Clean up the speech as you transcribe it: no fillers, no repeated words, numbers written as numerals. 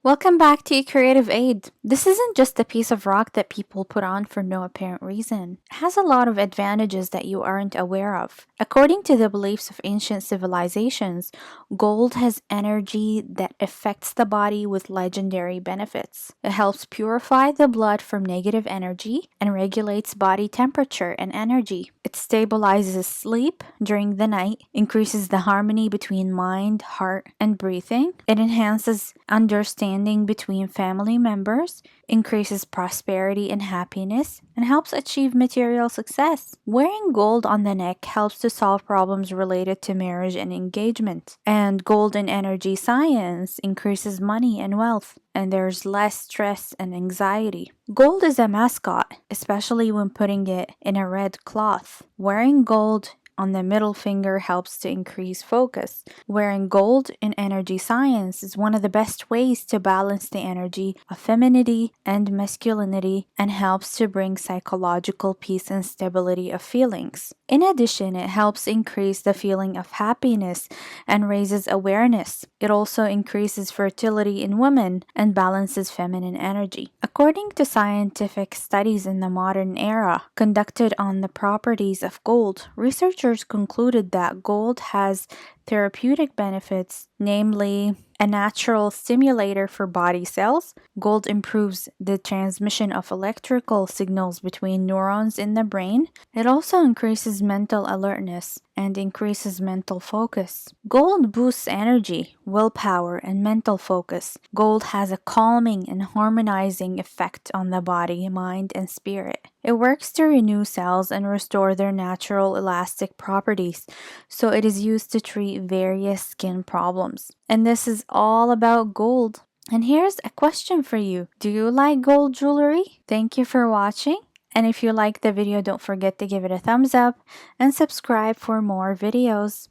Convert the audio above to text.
Welcome back to eCreativeAid. This isn't just a piece of rock that people put on for no apparent reason. It has a lot of advantages that you aren't aware of. According to the beliefs of ancient civilizations, gold has energy that affects the body with legendary benefits. It helps purify the blood from negative energy and regulates body temperature and energy. It stabilizes sleep during the night, increases the harmony between mind, heart, and breathing. It enhances understanding between family members, increases prosperity and happiness, and helps achieve material success. Wearing gold on the neck helps to solve problems related to marriage and engagement. And gold in energy science increases money and wealth, and there's less stress and anxiety. Gold is a mascot, especially when putting it in a red cloth. Wearing gold on the middle finger helps to increase focus. Wearing gold in energy science is one of the best ways to balance the energy of femininity and masculinity and helps to bring psychological peace and stability of feelings. In addition, it helps increase the feeling of happiness and raises awareness. It also increases fertility in women and balances feminine energy. According to scientific studies in the modern era conducted on the properties of gold, researchers concluded that gold has therapeutic benefits, namely a natural stimulator for body cells. Gold improves the transmission of electrical signals between neurons in the brain. It also increases mental alertness and increases mental focus. Gold boosts energy, willpower, and mental focus. Gold has a calming and harmonizing effect on the body, mind, and spirit. It works to renew cells and restore their natural elastic properties, so it is used to treat various skin problems. And this is all about gold. And here's a question for you. Do you like gold jewelry? Thank you for watching. And if you like the video, don't forget to give it a thumbs up and subscribe for more videos.